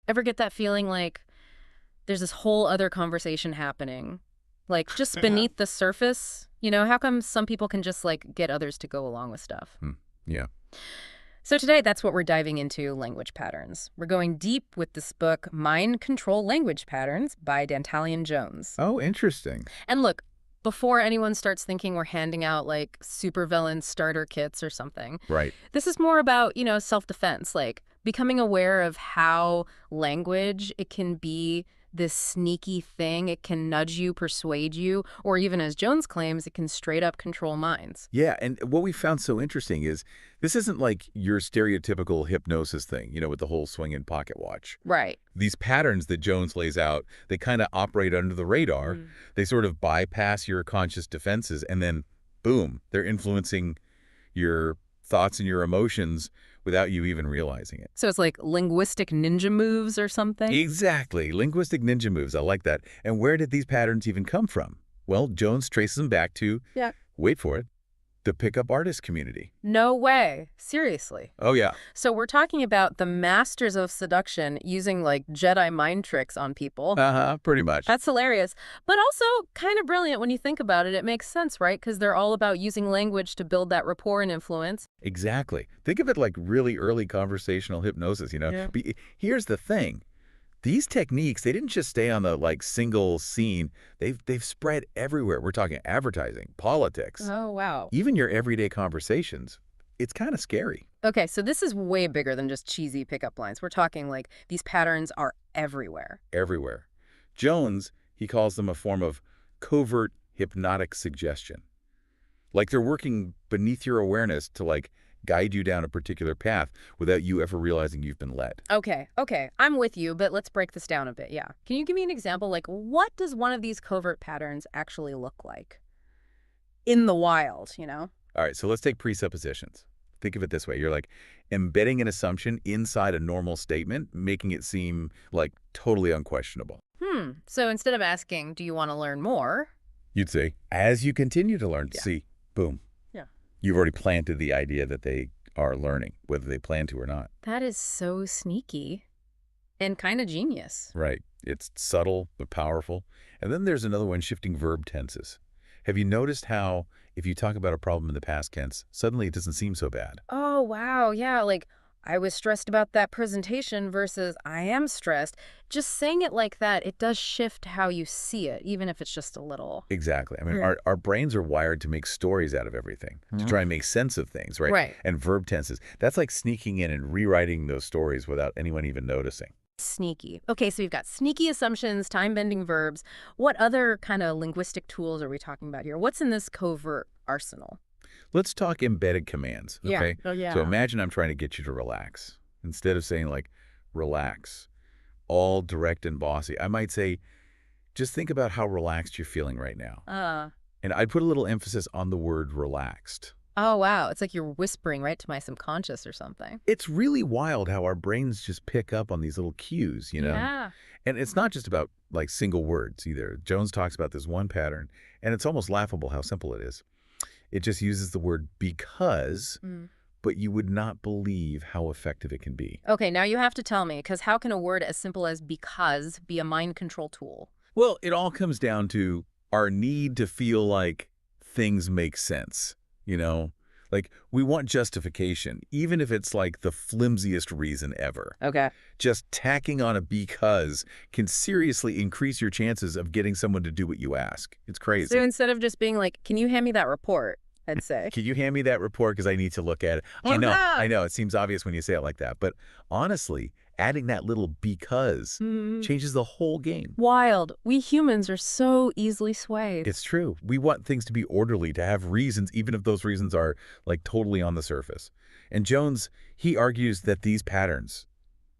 Ever get that feeling like there's this whole other conversation happening, like just beneath the surface? How come some people can just like get others to go along with stuff? Hmm. Yeah. So today, that's what we're diving into, language patterns. We're going deep with this book, Mind Control Language Patterns by Dantalion Jones. Oh, interesting. And look, before anyone starts thinking we're handing out like supervillain starter kits or something, Right. this is more about, self-defense, like becoming aware of how language, it can be this sneaky thing. It can nudge you, persuade you, or even as Jones claims, it can straight up control minds. Yeah, and what we found so interesting is this isn't like your stereotypical hypnosis thing, with the whole swinging pocket watch. Right. These patterns that Jones lays out, they kind of operate under the radar. Mm. They sort of bypass your conscious defenses, and then, boom, they're influencing your thoughts and your emotions without you even realizing it. So it's like linguistic ninja moves or something? Exactly. Linguistic ninja moves. I like that. And where did these patterns even come from? Well, Jones traces them back to, Yeah. wait for it, the pickup artist community. No way. Seriously. Oh, yeah. So we're talking about the masters of seduction using like Jedi mind tricks on people. Pretty much. That's hilarious, but also kind of brilliant when you think about it. It makes sense, right? Because they're all about using language to build that rapport and influence. Exactly. Think of it like really early conversational hypnosis, Yeah. But here's the thing. These techniques, they didn't just stay on the single scene. They've spread everywhere. We're talking advertising, politics, Oh, wow. even your everyday conversations. It's kind of scary. Okay, so this is way bigger than just cheesy pickup lines. We're talking like these patterns are everywhere. Everywhere. Jones, he calls them a form of covert hypnotic suggestion. Like they're working beneath your awareness to guide you down a particular path without you ever realizing you've been led. Okay, I'm with you, but let's break this down a bit, yeah. Can you give me an example? Like, what does one of these covert patterns actually look like in the wild? All right, so let's take presuppositions. Think of it this way. You're embedding an assumption inside a normal statement, making it seem totally unquestionable. So instead of asking, do you want to learn more? You'd say, as you continue to learn, Yeah. see, boom. Yeah. You've already planted the idea that they are learning, whether they plan to or not. That is so sneaky and kind of genius. Right. It's subtle but powerful. And then there's another one, shifting verb tenses. Have you noticed how if you talk about a problem in the past tense, suddenly it doesn't seem so bad? Oh, wow. Yeah, like I was stressed about that presentation versus I am stressed. Just saying it like that, it does shift how you see it, even if it's just a little. Exactly. I mean, Yeah. our brains are wired to make stories out of everything, to try and make sense of things, right? Right. And verb tenses, that's like sneaking in and rewriting those stories without anyone even noticing. Sneaky. Okay, so we've got sneaky assumptions, time-bending verbs. What other kind of linguistic tools are we talking about here? What's in this covert arsenal? Let's talk embedded commands, Yeah. okay? Oh, yeah. So imagine I'm trying to get you to relax. Instead of saying relax, all direct and bossy, I might say, just think about how relaxed you're feeling right now. And I'd put a little emphasis on the word relaxed. Oh, wow. It's like you're whispering right to my subconscious or something. It's really wild how our brains just pick up on these little cues, Yeah. And it's not just about single words either. Jones talks about this one pattern, and it's almost laughable how simple it is. It just uses the word because, but you would not believe how effective it can be. Okay, now you have to tell me, because how can a word as simple as because be a mind control tool? Well, it all comes down to our need to feel like things make sense, we want justification, even if it's the flimsiest reason ever. Okay. Just tacking on a because can seriously increase your chances of getting someone to do what you ask. It's crazy. So instead of just being like, can you hand me that report? I'd say. Can you hand me that report because I need to look at it? I know. It seems obvious when you say it like that. But honestly, adding that little because changes the whole game. Wild. We humans are so easily swayed. It's true. We want things to be orderly, to have reasons, even if those reasons are totally on the surface. And Jones, he argues that these patterns,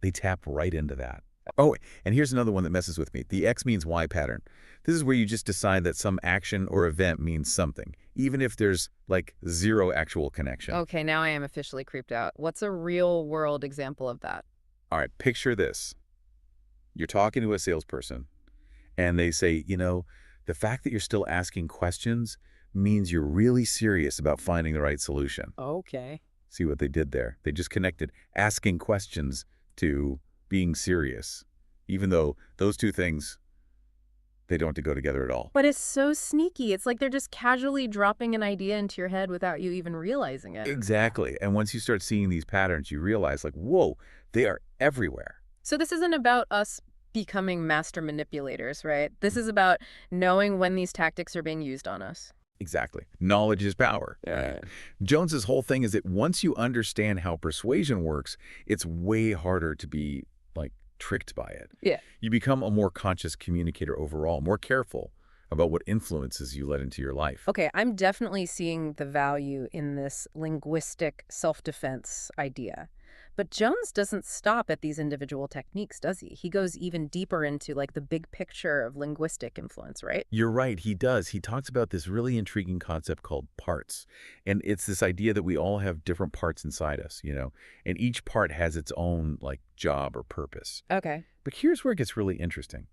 they tap right into that. Oh, and here's another one that messes with me. The X means Y pattern. This is where you just decide that some action or event means something, even if there's zero actual connection. Okay, now I am officially creeped out. What's a real world example of that? All right, picture this. You're talking to a salesperson, and they say, the fact that you're still asking questions means you're really serious about finding the right solution. Okay. See what they did there? They just connected asking questions to being serious, even though those two things, they don't have to go together at all. But it's so sneaky. It's like they're just casually dropping an idea into your head without you even realizing it. Exactly. And once you start seeing these patterns, you realize, like, whoa, they are everywhere. So this isn't about us becoming master manipulators, right? This is about knowing when these tactics are being used on us. Exactly. Knowledge is power. Yeah. Jones's whole thing is that once you understand how persuasion works, it's way harder to be, like, tricked by it. Yeah. You become a more conscious communicator overall, more careful about what influences you let into your life. Okay, I'm definitely seeing the value in this linguistic self-defense idea. But Jones doesn't stop at these individual techniques, does he? He goes even deeper into like the big picture of linguistic influence, right? You're right, he does. He talks about this really intriguing concept called parts. And it's this idea that we all have different parts inside us, and each part has its own, like, job or purpose. Okay. But here's where it gets really interesting.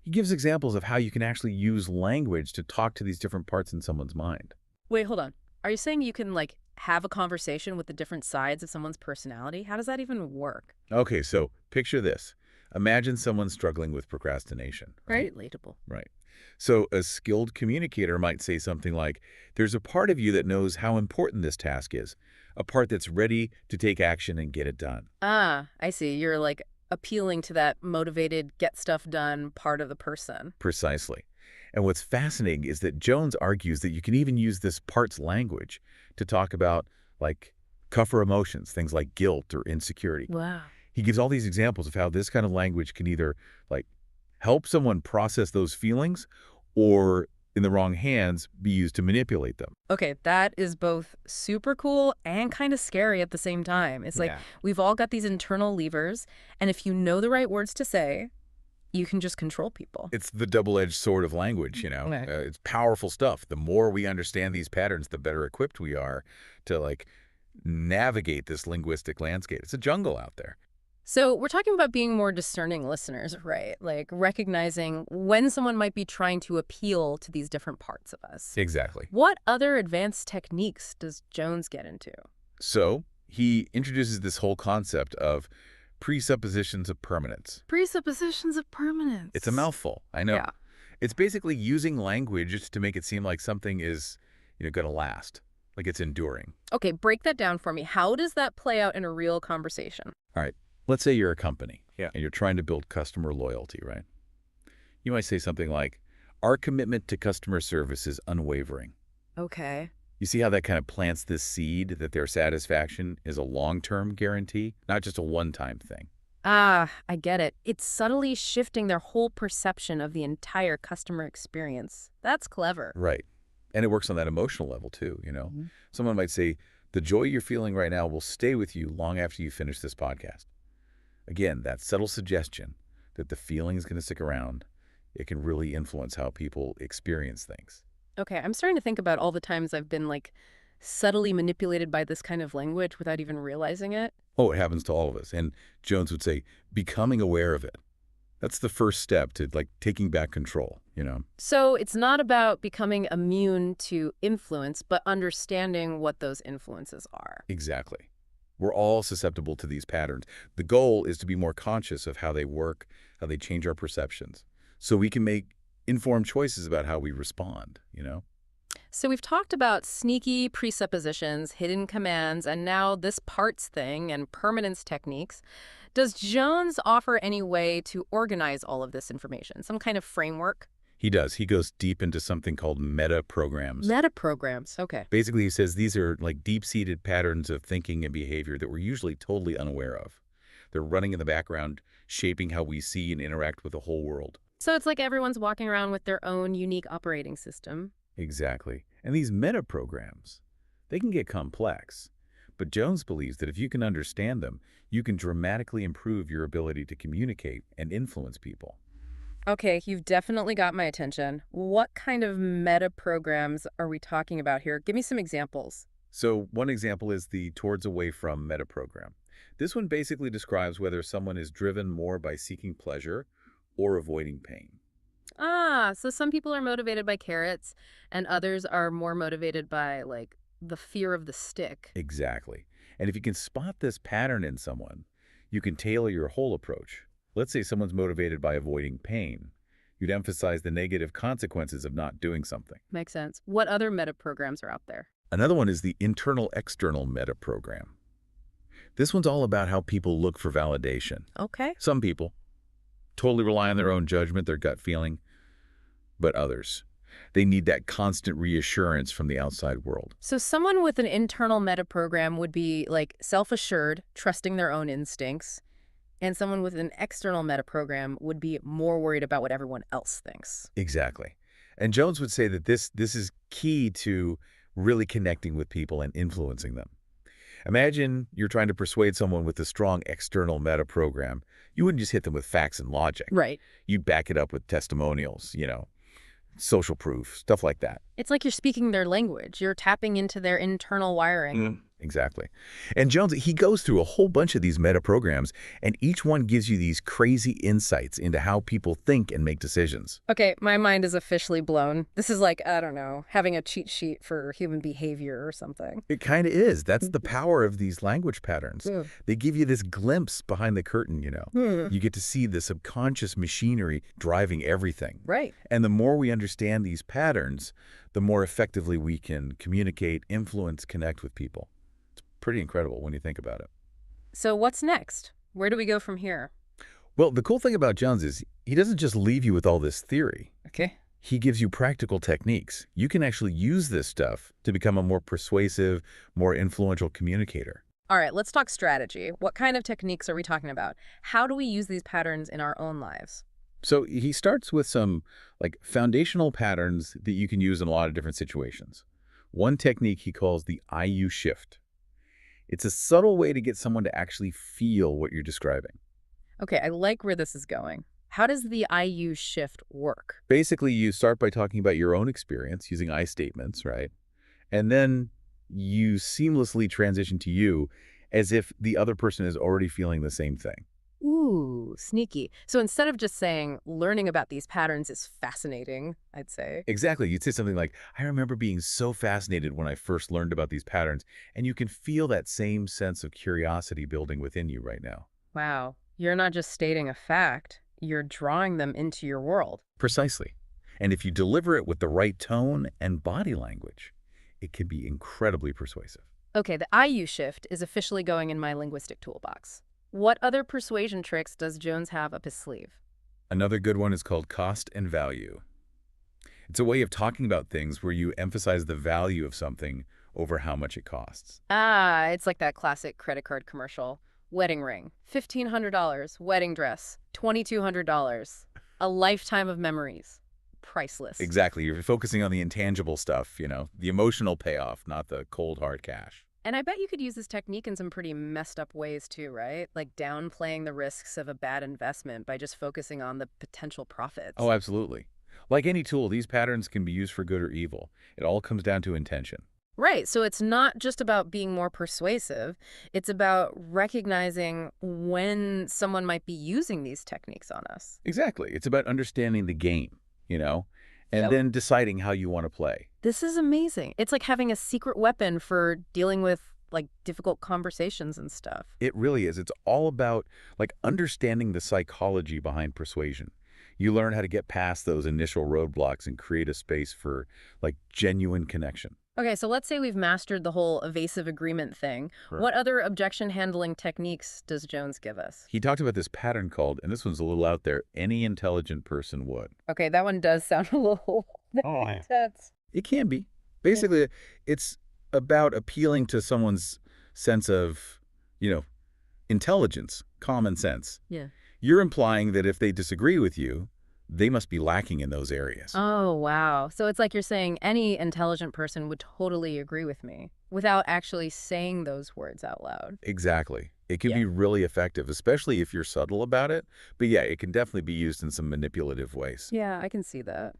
He gives examples of how you can actually use language to talk to these different parts in someone's mind. Wait, hold on. Are you saying you can like have a conversation with the different sides of someone's personality? How does that even work? Okay, so picture this. Imagine someone struggling with procrastination, right? Relatable. Right. So a skilled communicator might say something like, there's a part of you that knows how important this task is, a part that's ready to take action and get it done. Ah, I see. You're like appealing to that motivated, get stuff done part of the person. Precisely. And what's fascinating is that Jones argues that you can even use this parts language to talk about, like, tougher emotions, things like guilt or insecurity. Wow. He gives all these examples of how this kind of language can either, like, help someone process those feelings or, in the wrong hands, be used to manipulate them. Okay, that is both super cool and kind of scary at the same time. It's like Yeah. we've all got these internal levers, and if you know the right words to say, you can just control people. It's the double-edged sword of language. Right. It's powerful stuff. The more we understand these patterns, the better equipped we are to, like, navigate this linguistic landscape. It's a jungle out there. So we're talking about being more discerning listeners, right? Like recognizing when someone might be trying to appeal to these different parts of us. Exactly. What other advanced techniques does Jones get into? So he introduces this whole concept of presuppositions of permanence. Presuppositions of permanence. It's a mouthful, I know. Yeah. It's basically using language to make it seem like something is, going to last, like it's enduring. Okay, break that down for me. How does that play out in a real conversation? All right, let's say you're a company. Yeah. And you're trying to build customer loyalty, right? You might say something like, our commitment to customer service is unwavering. Okay. You see how that kind of plants this seed that their satisfaction is a long-term guarantee, not just a one-time thing. Ah, I get it. It's subtly shifting their whole perception of the entire customer experience. That's clever. Right. And it works on that emotional level too. Someone might say, the joy you're feeling right now will stay with you long after you finish this podcast. Again, that subtle suggestion that the feeling is going to stick around, it can really influence how people experience things. Okay, I'm starting to think about all the times I've been like subtly manipulated by this kind of language without even realizing it. Oh, it happens to all of us. And Jones would say, becoming aware of it. That's the first step to, like, taking back control. So it's not about becoming immune to influence, but understanding what those influences are. Exactly. We're all susceptible to these patterns. The goal is to be more conscious of how they work, how they change our perceptions, so we can make informed choices about how we respond. So we've talked about sneaky presuppositions, hidden commands, and now this parts thing and permanence techniques. Does Jones offer any way to organize all of this information, some kind of framework? He does. He goes deep into something called meta programs. Meta programs, okay. Basically, he says these are like deep-seated patterns of thinking and behavior that we're usually totally unaware of. They're running in the background, shaping how we see and interact with the whole world. So it's like everyone's walking around with their own unique operating system. Exactly. And these meta programs, they can get complex. But Jones believes that if you can understand them, you can dramatically improve your ability to communicate and influence people. Okay, you've definitely got my attention. What kind of meta programs are we talking about here? Give me some examples. So one example is the Towards Away From meta program. This one basically describes whether someone is driven more by seeking pleasure or avoiding pain. Ah, so some people are motivated by carrots and others are more motivated by, like, the fear of the stick. Exactly. And if you can spot this pattern in someone, You can tailor your whole approach. Let's say someone's motivated by avoiding pain. You'd emphasize the negative consequences of not doing something. Makes sense. What other meta programs are out there? Another one is the internal-external meta program. This one's all about how people look for validation. Okay. Some people totally rely on their own judgment, their gut feeling, but others, they need that constant reassurance from the outside world. So someone with an internal meta program would be like self-assured, trusting their own instincts, and someone with an external meta program would be more worried about what everyone else thinks. Exactly. And Jones would say that this is key to really connecting with people and influencing them. Imagine you're trying to persuade someone with a strong external meta program. You wouldn't just hit them with facts and logic. Right. You'd back it up with testimonials, social proof, stuff like that. It's like you're speaking their language. You're tapping into their internal wiring. Exactly. And Jones, he goes through a whole bunch of these meta programs, and each one gives you these crazy insights into how people think and make decisions. Okay, my mind is officially blown. This is like, I don't know, having a cheat sheet for human behavior or something. It kind of is. That's the power of these language patterns. Yeah. They give you this glimpse behind the curtain. You get to see the subconscious machinery driving everything. Right. And the more we understand these patterns, the more effectively we can communicate, influence, connect with people. Pretty incredible when you think about it. So what's next? Where do we go from here? Well, the cool thing about Jones is he doesn't just leave you with all this theory. Okay. He gives you practical techniques. You can actually use this stuff to become a more persuasive, more influential communicator. All right, let's talk strategy. What kind of techniques are we talking about? How do we use these patterns in our own lives? So he starts with some foundational patterns that you can use in a lot of different situations. One technique he calls the IU shift. It's a subtle way to get someone to actually feel what you're describing. Okay, I like where this is going. How does the IU shift work? Basically, you start by talking about your own experience using I statements, right? And then you seamlessly transition to you as if the other person is already feeling the same thing. Ooh, sneaky. So instead of just saying, learning about these patterns is fascinating, I'd say. Exactly. You'd say something like, I remember being so fascinated when I first learned about these patterns, and you can feel that same sense of curiosity building within you right now. Wow, you're not just stating a fact, you're drawing them into your world. Precisely. And if you deliver it with the right tone and body language, it can be incredibly persuasive. Okay, the IU shift is officially going in my linguistic toolbox. What other persuasion tricks does Jones have up his sleeve? Another good one is called cost and value. It's a way of talking about things where you emphasize the value of something over how much it costs. Ah, it's like that classic credit card commercial. Wedding ring, $1,500. Wedding dress, $2,200. A lifetime of memories. Priceless. Exactly. You're focusing on the intangible stuff, the emotional payoff, not the cold, hard cash. And I bet you could use this technique in some pretty messed up ways too, right? Like downplaying the risks of a bad investment by just focusing on the potential profits. Oh, absolutely. Like any tool, these patterns can be used for good or evil. It all comes down to intention. Right. So it's not just about being more persuasive. It's about recognizing when someone might be using these techniques on us. Exactly. It's about understanding the game, and Yep. then deciding how you want to play. This is amazing. It's like having a secret weapon for dealing with like difficult conversations and stuff. It really is. It's all about understanding the psychology behind persuasion. You learn how to get past those initial roadblocks and create a space for genuine connection. Okay, so let's say we've mastered the whole evasive agreement thing. Right. What other objection handling techniques does Jones give us? He talked about this pattern called, and this one's a little out there, any intelligent person would. Okay, that one does sound a little intense. It can be. Basically, it's about appealing to someone's sense of, intelligence, common sense. Yeah. You're implying that if they disagree with you, they must be lacking in those areas. Oh, wow. So it's like you're saying any intelligent person would totally agree with me without actually saying those words out loud. Exactly. It can Yeah. be really effective, especially if you're subtle about it. But yeah, it can definitely be used in some manipulative ways, Yeah, I can see that.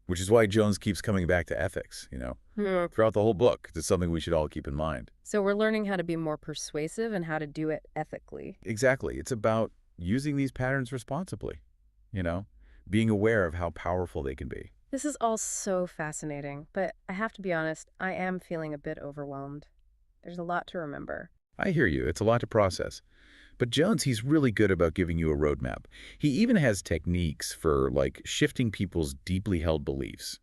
which is why Jones keeps coming back to ethics, throughout the whole book. It's something we should all keep in mind. So we're learning how to be more persuasive and how to do it ethically. Exactly. It's about using these patterns responsibly, being aware of how powerful they can be. This is all so fascinating, but I have to be honest, I am feeling a bit overwhelmed. There's a lot to remember. I hear you. It's a lot to process. But Jones, he's really good about giving you a roadmap. He even has techniques for, like, shifting people's deeply held beliefs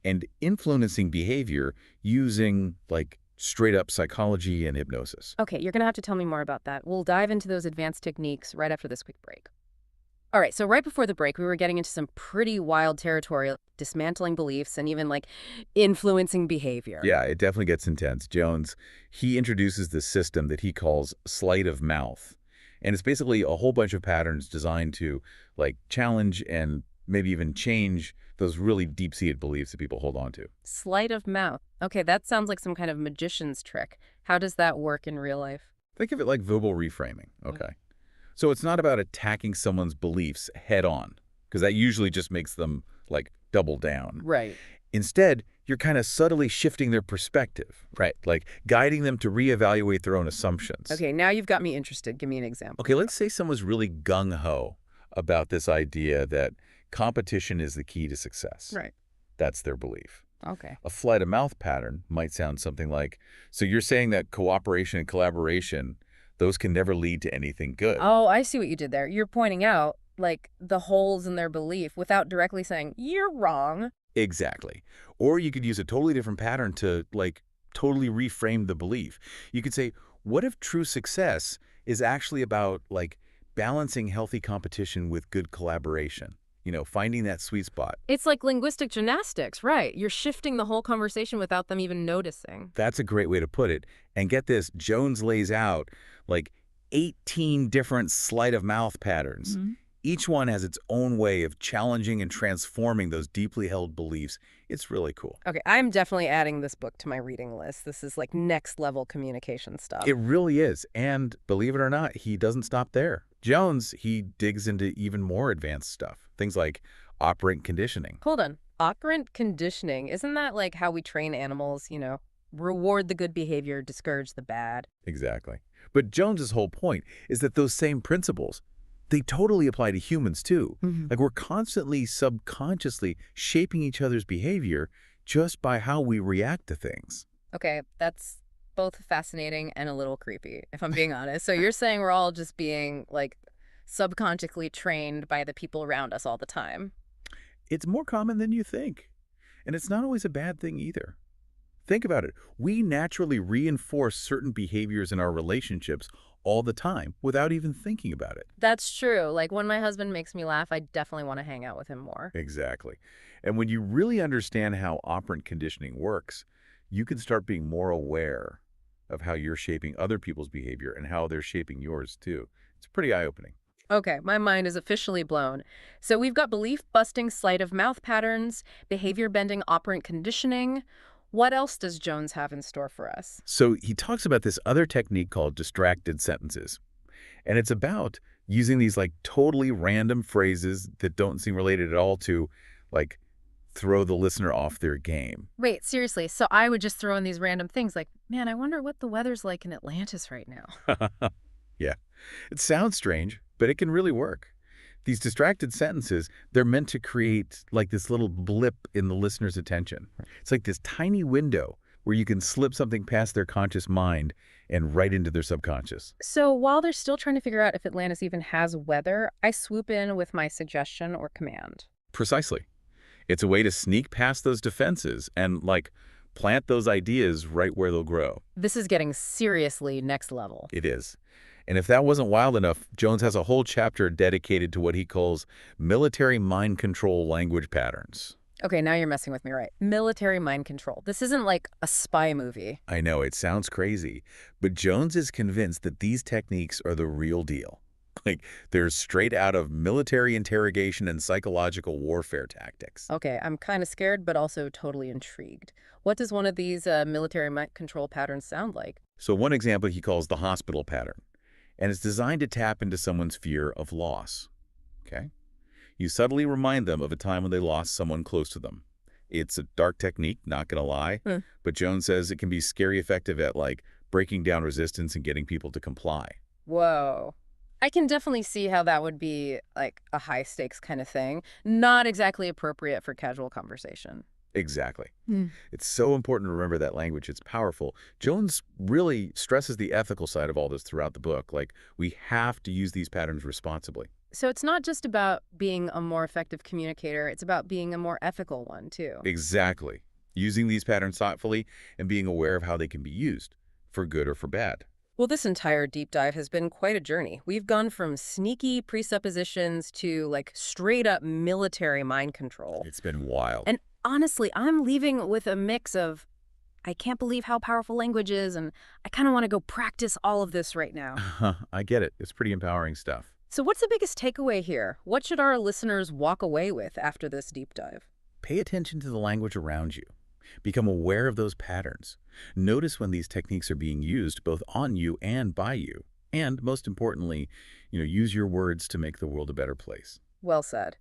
and influencing behavior using, like, straight-up psychology and hypnosis. Okay, you're going to have to tell me more about that. We'll dive into those advanced techniques right after this quick break. All right, so right before the break, we were getting into some pretty wild territory, like dismantling beliefs and even like influencing behavior. Yeah, it definitely gets intense. Jones, he introduces this system that he calls sleight of mouth. And it's basically a whole bunch of patterns designed to, like, challenge and maybe even change those really deep-seated beliefs that people hold on to. Sleight of mouth. Okay, that sounds like some kind of magician's trick. How does that work in real life? Think of it like verbal reframing, okay? So it's not about attacking someone's beliefs head on, because that usually just makes them, like, double down. Right. Instead, you're kind of subtly shifting their perspective, right? Like guiding them to reevaluate their own assumptions. Okay, now you've got me interested. Give me an example. Okay, let's say someone's really gung-ho about this idea that competition is the key to success. Right. That's their belief. Okay. A sleight-of-mouth pattern might sound something like, so you're saying that cooperation and collaboration, those can never lead to anything good. Oh, I see what you did there. You're pointing out, like, the holes in their belief without directly saying, you're wrong. Exactly. Or you could use a totally different pattern to, like, totally reframe the belief. You could say, what if true success is actually about, like, balancing healthy competition with good collaboration? You know, finding that sweet spot. It's like linguistic gymnastics, right? You're shifting the whole conversation without them even noticing. That's a great way to put it. And get this, Jones lays out, like, 18 different sleight-of-mouth patterns. Each one has its own way of challenging and transforming those deeply held beliefs. It's really cool. Okay, I'm definitely adding this book to my reading list. This is like next level communication stuff. It really is. And believe it or not, he doesn't stop there. Jones, he digs into even more advanced stuff. Things like operant conditioning. Hold on. Operant conditioning, isn't that like how we train animals, reward the good behavior, discourage the bad? Exactly. But Jones's whole point is that those same principles, they totally apply to humans too. Like we're constantly subconsciously shaping each other's behavior just by how we react to things. Okay, that's both fascinating and a little creepy, if I'm being honest. So you're saying we're all just being, like, subconsciously trained by the people around us all the time? It's more common than you think. And it's not always a bad thing either. Think about it. We naturally reinforce certain behaviors in our relationships all the time without even thinking about it. That's true. Like, when my husband makes me laugh, I definitely want to hang out with him more. Exactly. And when you really understand how operant conditioning works, you can start being more aware of how you're shaping other people's behavior and how they're shaping yours too. It's pretty eye-opening. Okay, my mind is officially blown. So we've got belief-busting sleight-of-mouth patterns, behavior-bending operant conditioning. What else does Jones have in store for us? So he talks about this other technique called distracted sentences. And it's about using these, like, totally random phrases that don't seem related at all to, like, throw the listener off their game. Wait, seriously, so I would just throw in these random things like, man, I wonder what the weather's like in Atlantis right now. Yeah, it sounds strange, but it can really work. These distracted sentences, they're meant to create, like, this little blip in the listener's attention. It's like this tiny window where you can slip something past their conscious mind and right into their subconscious. So while they're still trying to figure out if Atlantis even has weather, I swoop in with my suggestion or command. Precisely. It's a way to sneak past those defenses and, like, plant those ideas right where they'll grow. This is getting seriously next level. It is. And if that wasn't wild enough, Jones has a whole chapter dedicated to what he calls military mind control language patterns. Okay, now you're messing with me, right? Military mind control. This isn't like a spy movie. I know, it sounds crazy, but Jones is convinced that these techniques are the real deal. Like, they're straight out of military interrogation and psychological warfare tactics. Okay, I'm kind of scared, but also totally intrigued. What does one of these military mind control patterns sound like? So one example he calls the hospital pattern, and it's designed to tap into someone's fear of loss. Okay? You subtly remind them of a time when they lost someone close to them. It's a dark technique, not gonna lie, but Jones says it can be scary effective at, like, breaking down resistance and getting people to comply. Whoa. I can definitely see how that would be like a high stakes kind of thing. Not exactly appropriate for casual conversation. Exactly. Hmm. It's so important to remember that language. It's powerful. Jones really stresses the ethical side of all this throughout the book. Like, we have to use these patterns responsibly. So it's not just about being a more effective communicator, it's about being a more ethical one, too. Exactly. Using these patterns thoughtfully and being aware of how they can be used, for good or for bad. Well, this entire deep dive has been quite a journey. We've gone from sneaky presuppositions to like straight up military mind control. It's been wild. And honestly, I'm leaving with a mix of I can't believe how powerful language is, and I kind of want to go practice all of this right now. I get it. It's pretty empowering stuff. So, what's the biggest takeaway here? What should our listeners walk away with after this deep dive? Pay attention to the language around you. Become aware of those patterns. Notice when these techniques are being used both on you and by you. And most importantly, use your words to make the world a better place. Well said.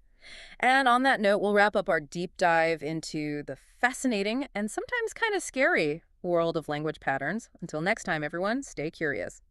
And on that note, we'll wrap up our deep dive into the fascinating and sometimes kind of scary world of language patterns. Until next time, everyone, stay curious.